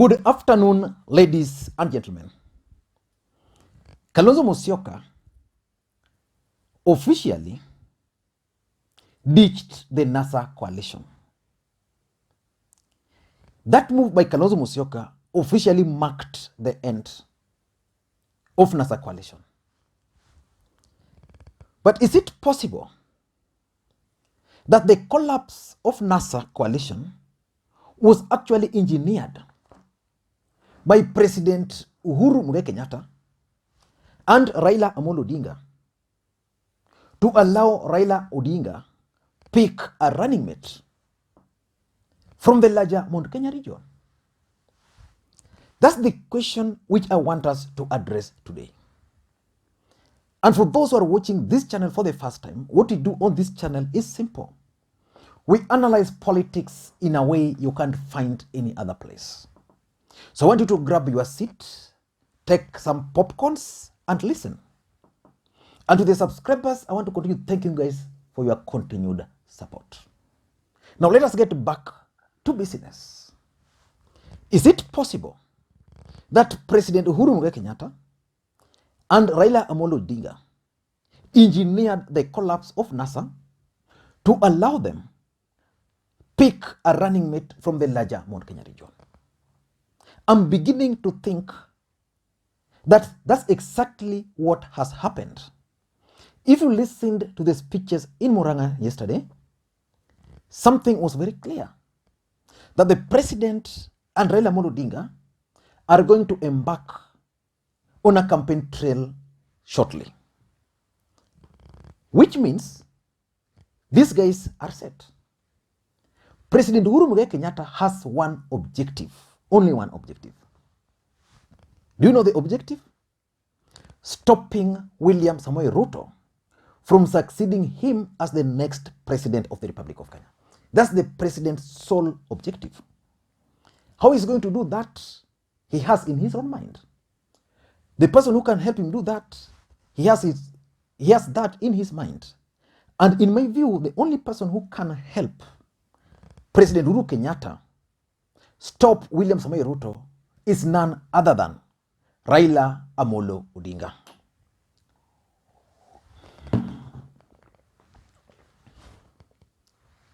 Good afternoon, ladies and gentlemen. Kalonzo Musyoka officially ditched the NASA coalition. That move by Kalonzo Musyoka officially marked the end of NASA coalition. But is it possible that the collapse of NASA coalition was actually engineered by President Uhuru Kenyatta and Raila Odinga to allow Raila Odinga pick a running mate from the larger Mount Kenya region? That's the question which I want us to address today. And for those who are watching this channel for the first time, what we do on this channel is simple. We analyze politics in a way you can't find any other place. So I want you to grab your seat, take some popcorns, and listen. And to the subscribers, I want to continue thanking you guys for your continued support. Now let us get back to business. Is it possible that President Uhuru Kenyatta and Raila Odinga engineered the collapse of NASA to allow them pick a running mate from the larger Mount Kenya region? I'm beginning to think that that's exactly what has happened. If you listened to the speeches in Murang'a yesterday, something was very clear, that the president and Raila Odinga are going to embark on a campaign trail shortly. Which means these guys are set. President Uhuru Kenyatta has one objective, only one objective. Do you know the objective? Stopping William Samoei Ruto from succeeding him as the next president of the Republic of Kenya. That's the president's sole objective. How he's going to do that, he has in his own mind. The person who can help him do that, he has that in his mind. And in my view, the only person who can help President Uhuru Kenyatta stop William Samoei Ruto is none other than Raila Amolo Odinga.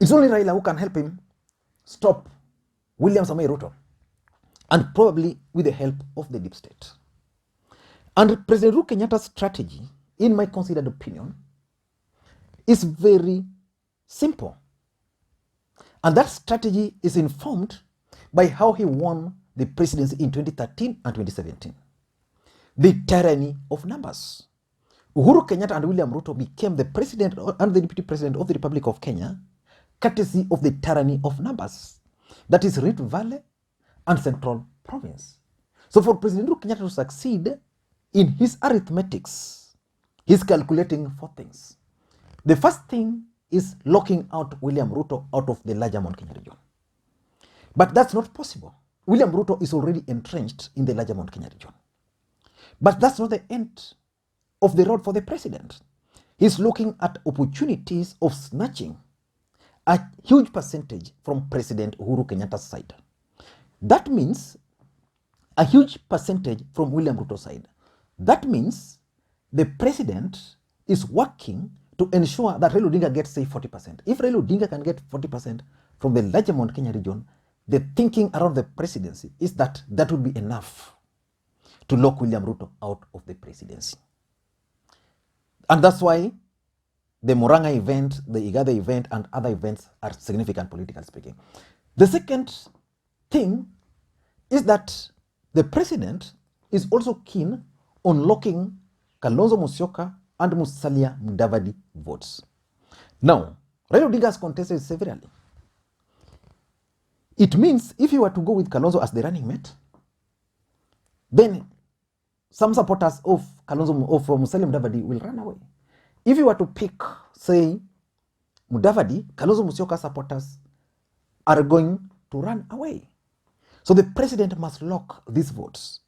It's only Raila who can help him stop William Samoei Ruto, and probably with the help of the deep state. And President Uhuru Kenyatta's strategy, in my considered opinion, is very simple. And that strategy is informed by how he won the presidency in 2013 and 2017. The tyranny of numbers. Uhuru Kenyatta and William Ruto became the president and the deputy president of the Republic of Kenya, courtesy of the tyranny of numbers. That is Rift Valley and Central Province. So for President Uhuru Kenyatta to succeed in his arithmetics, he's calculating 4 things. The first thing is locking out William Ruto out of the larger Mount Kenya region. But that's not possible. William Ruto is already entrenched in the larger Mount Kenya region. But that's not the end of the road for the president. He's looking at opportunities of snatching a huge percentage from President Uhuru Kenyatta's side. That means a huge percentage from William Ruto's side. That means the president is working to ensure that Raila Odinga gets, say, 40%. If Raila Odinga can get 40% from the larger Mount Kenya region, the thinking around the presidency is that that would be enough to lock William Ruto out of the presidency. And that's why the Murang'a event, the Igada event, and other events are significant, politically speaking. The second thing is that the president is also keen on locking Kalonzo Musyoka and Musalia Mudavadi votes. Now, Raila Odinga has contested severally. It means if you were to go with Kalonzo as the running mate, then some supporters of Kalonzo, of Musalia Mudavadi, will run away. If you were to pick, say, Mudavadi, Kalonzo Musyoka supporters are going to run away. So the president must lock these votes.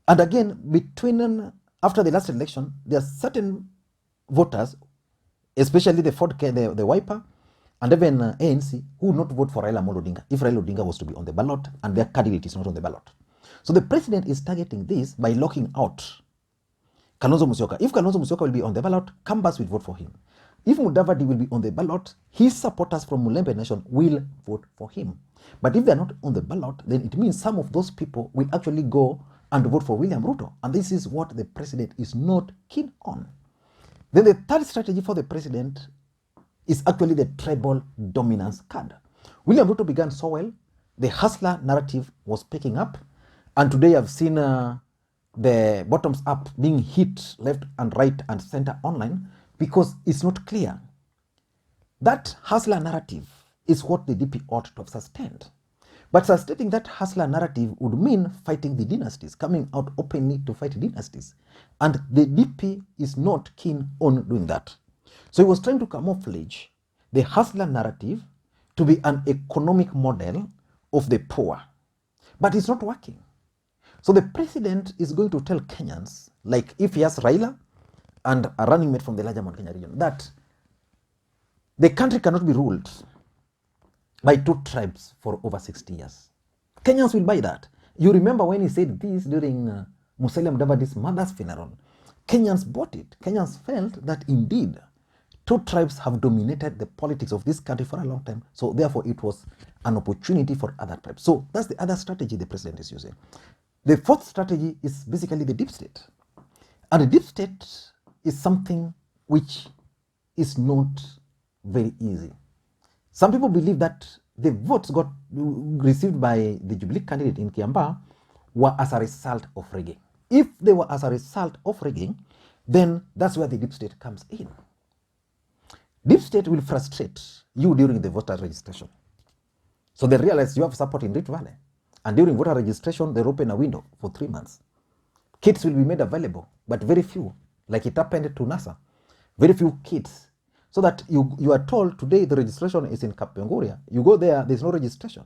And again, after the last election, there are certain voters, especially the Wiper and even ANC, who would not vote for Raila Odinga if Raila Odinga was to be on the ballot and their candidate is not on the ballot. So the president is targeting this by locking out Kalonzo Musyoka. If Kalonzo Musyoka will be on the ballot, Kambas will vote for him. If Mudavadi will be on the ballot, his supporters from Mulembe Nation will vote for him. But if they're not on the ballot, then it means some of those people will actually go and vote for William Ruto. And this is what the president is not keen on. Then the third strategy for the president is actually the tribal dominance card. William Ruto began so well. The hustler narrative was picking up. And today I've seen the bottoms up being hit left and right and center online because it's not clear. That hustler narrative is what the DP ought to have sustained. But sustaining that hustler narrative would mean fighting the dynasties, coming out openly to fight dynasties. And the DP is not keen on doing that. So he was trying to camouflage the hustler narrative to be an economic model of the poor. But it's not working. So the president is going to tell Kenyans, like if he has Raila and a running mate from the larger Mount Kenya region, that the country cannot be ruled by two tribes for over 60 years. Kenyans will buy that. You remember when he said this during Musalia Mudavadi's mother's funeral. Kenyans bought it. Kenyans felt that indeed two tribes have dominated the politics of this country for a long time. So therefore it was an opportunity for other tribes. So that's the other strategy the president is using. The fourth strategy is basically the deep state. And the deep state is something which is not very easy. Some people believe that the votes received by the Jubilee candidate in Kiambaa were as a result of rigging. If they were as a result of rigging, then that's where the deep state comes in. Deep state will frustrate you during the voter registration. So they realize you have support in Rift Valley. And during voter registration, they'll open a window for 3 months. Kits will be made available, but very few, like it happened to NASA. Very few kits. So that you are told today the registration is in Kapenguria. You go there, there's no registration.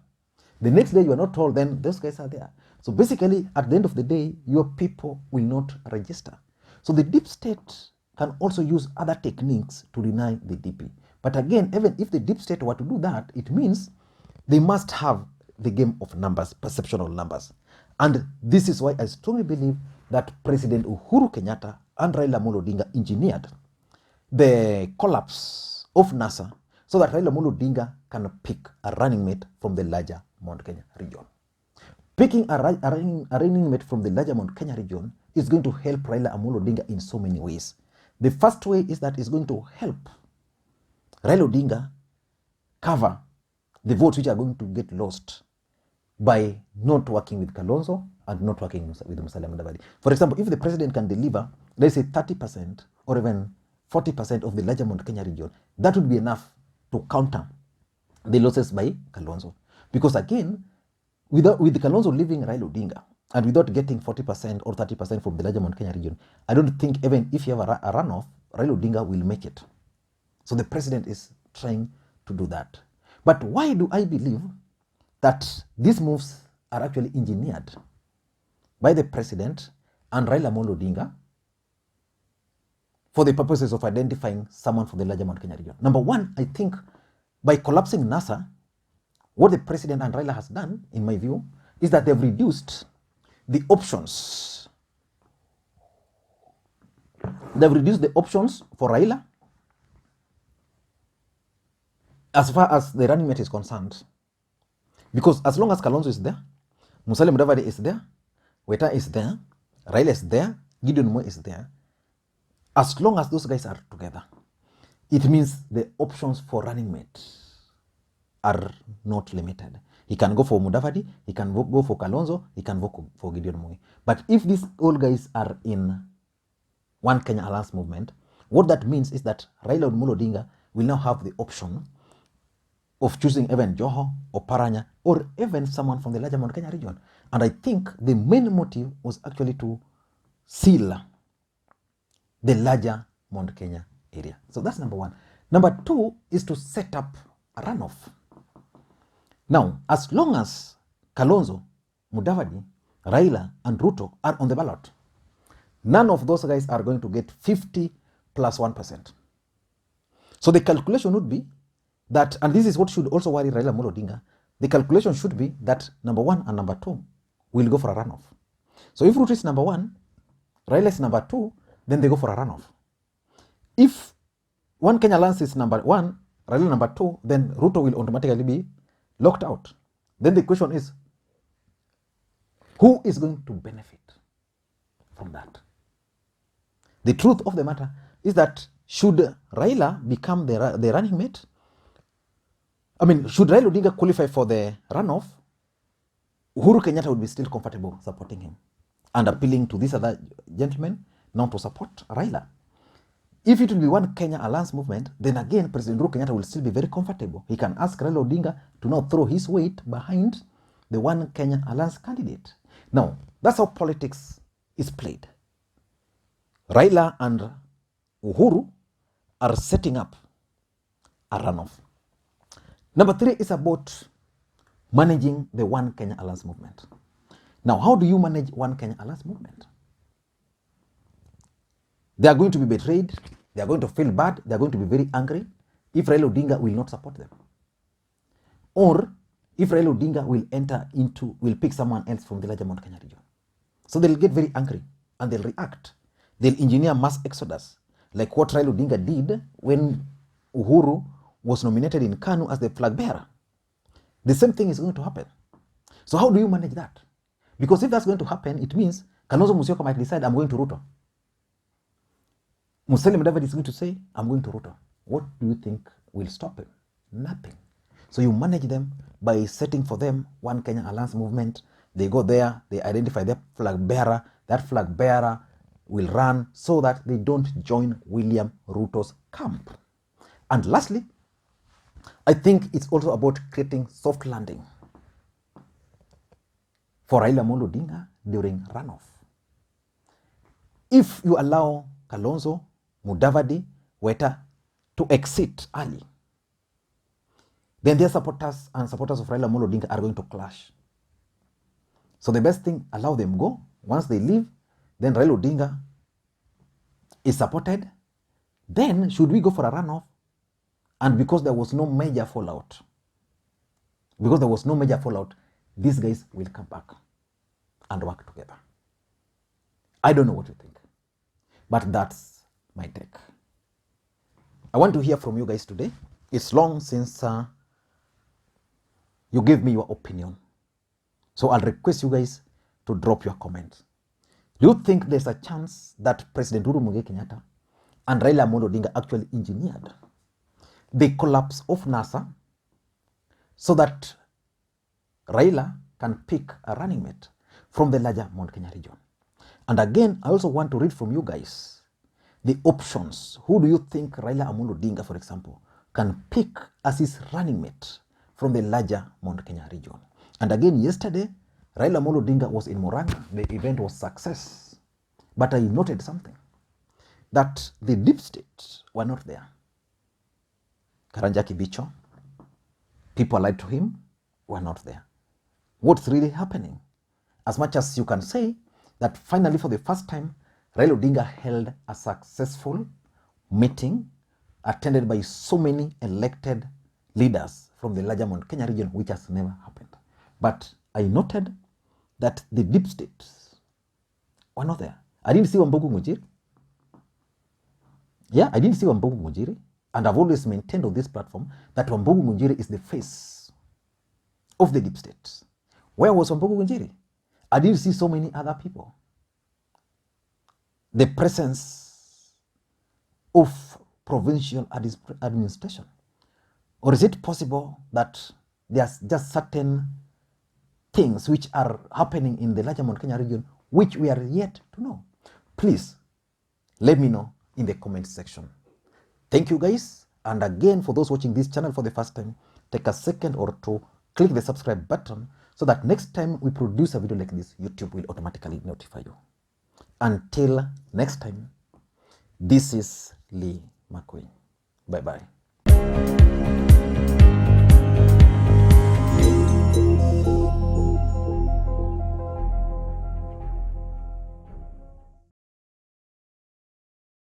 The next day you are not told, then those guys are there. So basically, at the end of the day, your people will not register. So the deep state can also use other techniques to deny the DP. But again, even if the deep state were to do that, it means they must have the game of numbers, perceptual numbers. And this is why I strongly believe that President Uhuru Kenyatta and Raila Odinga engineered the collapse of NASA so that Raila Odinga can pick a running mate from the larger Mount Kenya region. Picking a running mate from the larger Mount Kenya region is going to help Raila Odinga in so many ways. The first way is that it's going to help Raila Odinga cover the votes which are going to get lost by not working with Kalonzo and not working with Musalia Mudavadi. For example, if the president can deliver, let's say 30% or even 40% of the larger Mount Kenya region, that would be enough to counter the losses by Kalonzo. Because again, with Kalonzo leaving Raila Odinga and without getting 40% or 30% from the larger Mount Kenya region, I don't think even if you have a runoff, Raila Odinga will make it. So the president is trying to do that. But why do I believe that these moves are actually engineered by the president and Raila Odinga for the purposes of identifying someone from the larger Mount Kenya region? Number one, I think by collapsing NASA, what the president and Raila has done, in my view, is that they've reduced the options. They've reduced the options for Raila as far as the running mate is concerned. Because as long as Kalonzo is there, Musalia Mudavadi is there, Weta is there, Raila is there, Gideon Moi is there, as long as those guys are together, it means the options for running mate are not limited. He can go for Mudavadi, he can go for Kalonzo, he can go for Gideon Moi. But if these all guys are in one Kenya Alliance movement, what that means is that Raila Odinga will now have the option of choosing even Joho or Paranya or even someone from the larger Mount Kenya region. And I think the main motive was actually to seal the larger Mount Kenya area. So that's number one. Number two is to set up a runoff. Now, as long as Kalonzo, Mudavadi, Raila, and Ruto are on the ballot, none of those guys are going to get 50 plus 1%. So the calculation would be that, and this is what should also worry Raila Odinga, the calculation should be that number one and number two will go for a runoff. So if Ruto is number 1, Raila is number 2, then they go for a runoff. If One Kenya Alliance is number 1, Raila number 2, then Ruto will automatically be locked out. Then the question is, who is going to benefit from that? The truth of the matter is that should Raila become the running mate, should Raila Odinga qualify for the runoff, Uhuru Kenyatta would be still comfortable supporting him and appealing to this other gentleman not to support Raila. If it will be One Kenya Alliance movement, then again President Uhuru Kenyatta will still be very comfortable. He can ask Raila Odinga to now throw his weight behind the One Kenya Alliance candidate. Now, that's how politics is played. Raila and Uhuru are setting up a runoff. Number 3 is about managing the One Kenya Alliance movement. Now, how do you manage One Kenya Alliance movement? They are going to be betrayed. They are going to feel bad. They are going to be very angry if Raila Odinga will not support them. Or if Raila Odinga will pick someone else from the larger Mount Kenya region. So they'll get very angry and they'll react. They'll engineer mass exodus, like what Raila Odinga did when Uhuru was nominated in Kanu as the flag bearer. The same thing is going to happen. So how do you manage that? Because if that's going to happen, it means Kalonzo Musyoka might decide, I'm going to Ruto. Musalia Mudavadi is going to say, I'm going to Ruto. What do you think will stop him? Nothing. So you manage them by setting for them One Kenya Alliance movement. They go there, they identify their flag bearer. That flag bearer will run so that they don't join William Ruto's camp. And lastly, I think it's also about creating soft landing for Raila Odinga during runoff. If you allow Kalonzo, Mudavadi, Weta to exit early, then their supporters and supporters of Raila Odinga are going to clash. So the best thing, allow them go. Once they leave, then Raila Odinga is supported. Then should we go for a runoff? And because there was no major fallout, these guys will come back and work together. I don't know what you think, but that's my take. I want to hear from you guys today. It's long since you gave me your opinion. So I'll request you guys to drop your comments. Do you think there's a chance that President Uhuru Kenyatta and Raila Odinga actually engineered the collapse of NASA so that Raila can pick a running mate from the larger Mount Kenya region? And again, I also want to read from you guys the options. Who do you think Raila Odinga, for example, can pick as his running mate from the larger Mount Kenya region? And again, yesterday, Raila Odinga was in Murang'a. The event was success. But I noted something, that the deep state were not there. Karanja Kibicho, people allied to him, were not there. What's really happening? As much as you can say that finally for the first time, Raila Odinga held a successful meeting attended by so many elected leaders from the larger Mount Kenya region, which has never happened. But I noted that the deep states were not there. I didn't see Wambugu Mujiri. I didn't see Wambugu Mujiri. And I've always maintained on this platform that Wambugu Mujiri is the face of the deep state. Where was Wambugu Mujiri? I didn't see so many other people. The presence of provincial administration. Or is it possible that there's just certain things which are happening in the larger Mount Kenya region which we are yet to know? Please let me know in the comment section. Thank you guys. And again, for those watching this channel for the first time, take a second or two, click the subscribe button so that next time we produce a video like this, YouTube will automatically notify you. Until next time, this is Lee Makwiny. Bye-bye.